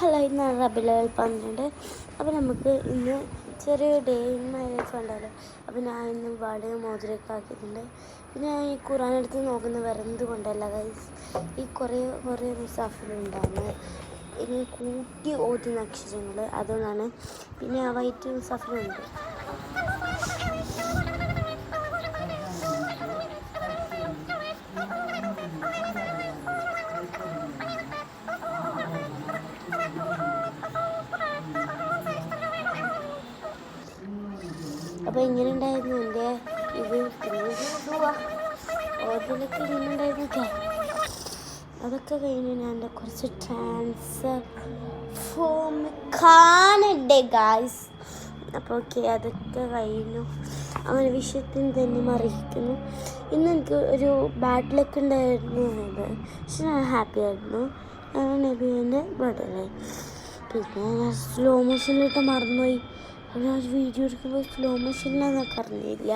Hello, ഇന്നാണ് റബീഉൽ 12. അപ്പോൾ നമുക്ക് ഇന്ന് ചെറിയ ഡേ ഇൻ മൈ ലൈഫ് ഉണ്ടാവില്ല. അപ്പോൾ ഞാൻ ഇന്ന് വാട് മോതിരൊക്കെ ആക്കിയിട്ടുണ്ട്. പിന്നെ ഞാൻ ഈ ഖുറാൻ എടുത്ത് നോക്കുന്ന വേറെ എന്തുകൊണ്ടല്ല ഗൈസ്, ഈ കുറേ മുസാഫിലുണ്ടാകുന്നത് ഇങ്ങനെ കൂട്ടി ഓതുന്ന അക്ഷരങ്ങൾ, അതുകൊണ്ടാണ്. പിന്നെ ആ വൈറ്റ് മുസാഫിലുണ്ട്. അപ്പോൾ ഇങ്ങനെ ഉണ്ടായിരുന്നു എൻ്റെ ഇത്. ഓർഡിനൊക്കെ ഇങ്ങനെ ഉണ്ടായിരുന്നൊക്കെ അതൊക്കെ കഴിഞ്ഞ് ഞാൻ എൻ്റെ കുറച്ച് ട്രാൻസ്ഫോം കാണണ്ടേ ഗായ്സ്. അപ്പോൾ ഓക്കെ, അതൊക്കെ കഴിഞ്ഞു. അങ്ങനെ വിഷയത്തിന് തന്നെ മറിയിക്കുന്നു. ഇന്ന് എനിക്ക് ഒരു ബാഡ് ലക്ക് ഉണ്ടായിരുന്നു, പക്ഷെ ഞാൻ ഹാപ്പി ആയിരുന്നു. നബീൻ്റെ ബർത്ത്ഡേ. പിന്നെ ഞാൻ സ്ലോ മോഷനിലിട്ട് മറന്നുപോയി. ഞാൻ വീഡിയോ എടുക്കുമ്പോൾ സ്ലോ മോഷനിലാന്നൊക്കെ അറിഞ്ഞില്ല.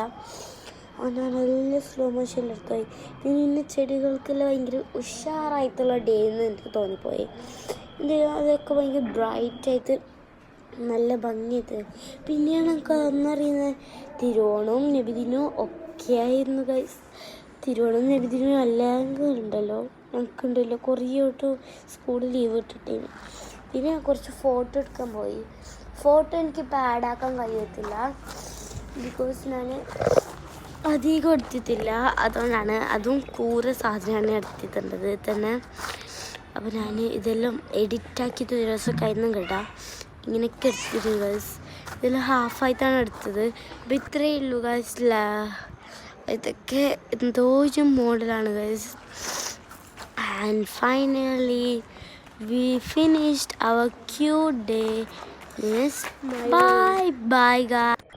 ഞാൻ നല്ല സ്ലോ മോഷനിലെടുത്തുപോയി. പിന്നെ ഇന്ന് ചെടികൾക്കെല്ലാം ഭയങ്കര ഉഷാറായിട്ടുള്ള ഡേ എന്ന് എനിക്ക് തോന്നിപ്പോയി. അതൊക്കെ ഭയങ്കര ബ്രൈറ്റായിട്ട് നല്ല ഭംഗിയായിട്ട്. പിന്നെയാണ് എനിക്ക് അന്നറിയുന്നത് തിരുവോണവും നബിദിനവും ഒക്കെ ആയിരുന്നു ഗൈസ്. തിരുവോണവും നബിദിനവും അല്ലെങ്കിൽ ഉണ്ടല്ലോ, ഞങ്ങൾക്കുണ്ടല്ലോ കുറേ തൊട്ട് സ്കൂളിൽ ലീവ് ഇട്ടിട്ടേന്. പിന്നെ ഞാൻ കുറച്ച് ഫോട്ടോ എടുക്കാൻ പോയി. ഫോട്ടോ എനിക്ക് പാഡാക്കാൻ കഴിയത്തില്ല, ബിക്കോസ് ഞാൻ അധികം എടുത്തിട്ടില്ല. അതുകൊണ്ടാണ്, അതും സാധനമാണ് എടുത്തിട്ടുണ്ടത് തന്നെ. അപ്പോൾ ഞാൻ ഇതെല്ലാം എഡിറ്റാക്കിയിട്ട് ഒരു ദിവസം കഴിഞ്ഞും കേട്ടാ ഇങ്ങനെയൊക്കെ എടുത്തിട്ട് ഗൈസ്. ഇതെല്ലാം ഹാഫായിട്ടാണ് എടുത്തത്. അപ്പോൾ ഇത്രയേ ഉള്ളൂ ഗൈസ്. ഇതൊക്കെ എന്തോ ഒരു മോഡലാണ് guys. And finally we finished our cute day. Yes, bye guys.